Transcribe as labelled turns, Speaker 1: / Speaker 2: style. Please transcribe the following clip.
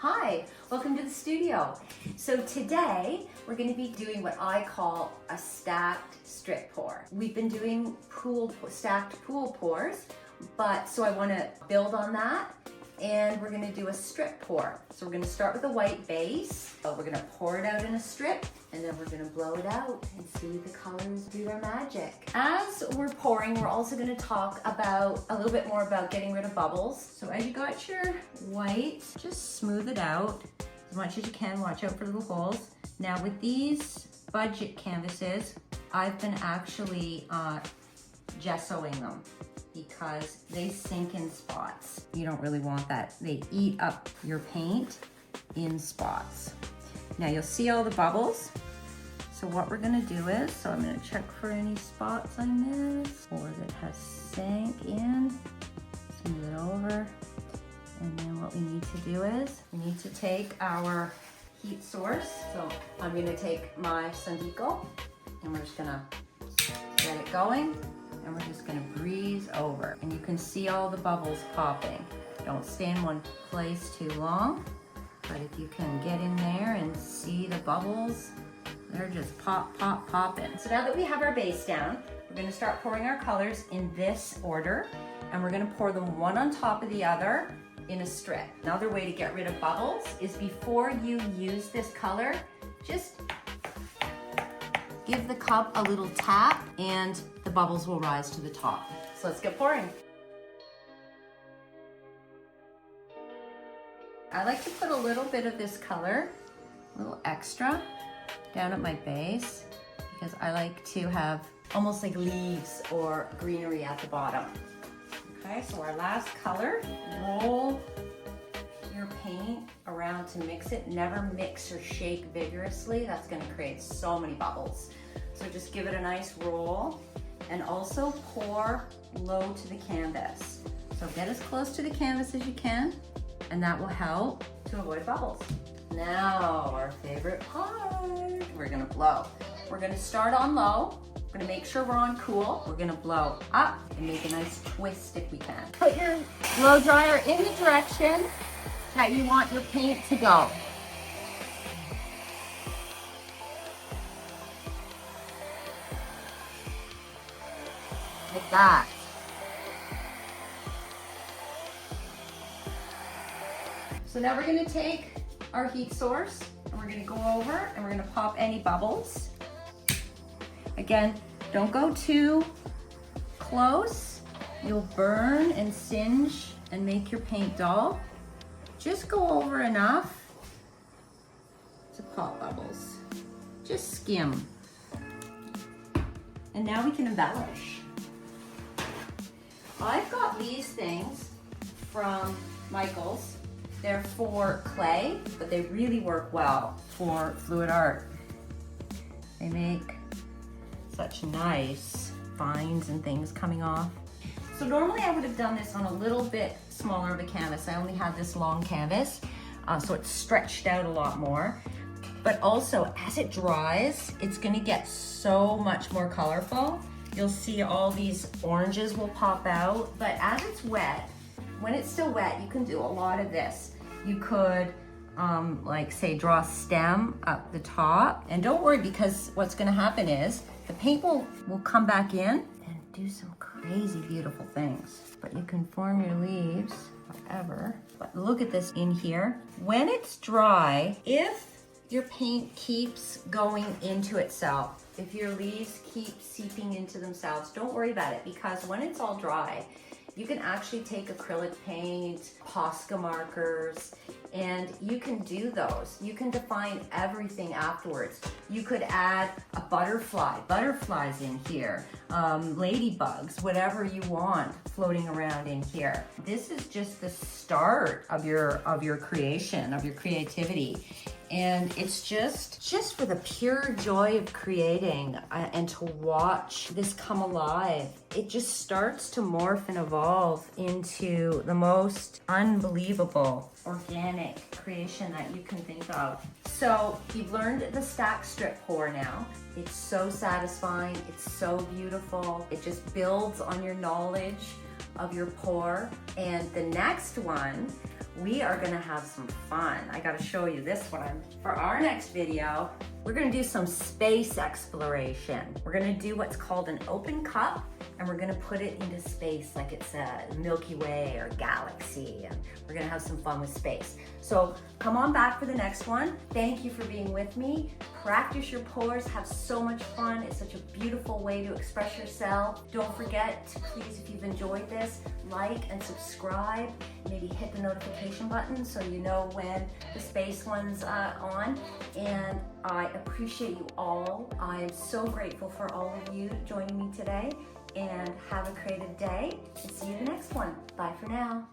Speaker 1: Hi, welcome to the studio. So today we're going to be doing what I call a stacked strip pour. We've been doing stacked pool pours, but so I want to build on that and we're going to do a strip pour. So we're going to start with a white base. We're going to pour it out in a strip and then we're going to blow it out and see the colors do their magic. As we're pouring, we're also going to talk about a little bit more about getting rid of bubbles. So as you got your white, just smooth it out as much as you can. Watch out for little holes. Now with these budget canvases, I've been actually gessoing them because they sink in spots. You don't really want that. They eat up your paint in spots. Now you'll see all the bubbles. So what we're gonna do is, so I'm gonna check for any spots I missed or that has sank in, smooth it over. And then what we need to do is, we need to take our heat source. So I'm gonna take my Sandico and we're just gonna get it going. And we're just gonna breeze over. And you can see all the bubbles popping. Don't stay in one place too long, but if you can get in there and see the bubbles, they're just pop, pop, popping. So now that we have our base down, we're gonna start pouring our colors in this order, and we're gonna pour them one on top of the other in a strip. Another way to get rid of bubbles is before you use this color, just give the cup a little tap and the bubbles will rise to the top. So let's get pouring. I like to put a little bit of this color, a little extra, down at my base because I like to have almost like leaves or greenery at the bottom. Okay, so our last color, roll your paint around to mix it. Never mix or shake vigorously. That's gonna create so many bubbles. So just give it a nice roll and also pour low to the canvas. So get as close to the canvas as you can and that will help to avoid bubbles. Now our favorite part, we're gonna blow. We're gonna start on low. We're gonna make sure we're on cool. We're gonna blow up and make a nice twist if we can. Put your blow dryer in the direction that you want your paint to go. Like that. So now we're gonna take our heat source and we're gonna go over and we're gonna pop any bubbles. Again, don't go too close. You'll burn and singe and make your paint dull. Just go over enough to pop bubbles. Just skim. And now we can embellish. I've got these things from Michael's. They're for clay, but they really work well for fluid art. They make such nice vines and things coming off. So normally I would have done this on a little bit smaller of a canvas. I only have this long canvas, so it's stretched out a lot more. But also, as it dries, it's gonna get so much more colorful. You'll see all these oranges will pop out, but as it's wet, when it's still wet, you can do a lot of this. You could, like say, draw a stem up the top. And don't worry, because what's gonna happen is the paint will come back in and do some crazy beautiful things. But you can form your leaves however. But look at this in here. When it's dry, if your paint keeps going into itself, if your leaves keep seeping into themselves, don't worry about it, because when it's all dry, you can actually take acrylic paint, Posca markers, and you can do those. You can define everything afterwards. You could add a butterflies in here, ladybugs, whatever you want floating around in here. This is just the start of your creation, of your creativity. And it's just for the pure joy of creating and to watch this come alive. It just starts to morph and evolve into the most unbelievable organic creation that you can think of. So you've learned the stack strip pour now. It's so satisfying, it's so beautiful. It just builds on your knowledge of your pour. And the next one, we are gonna have some fun. I gotta show you this one. For our next video, we're gonna do some space exploration. We're gonna do what's called an open cup, and we're gonna put it into space like it's a Milky Way or galaxy, and we're gonna have some fun with space. So come on back for the next one. Thank you for being with me. Practice your pours, have so much fun. It's such a beautiful way to express yourself. Don't forget to please, if you've enjoyed this, like and subscribe. Maybe hit the notification button so you know when the space one's on. And I appreciate you all. I am so grateful for all of you joining me today. And have a creative day, and see you in the next one. Bye for now.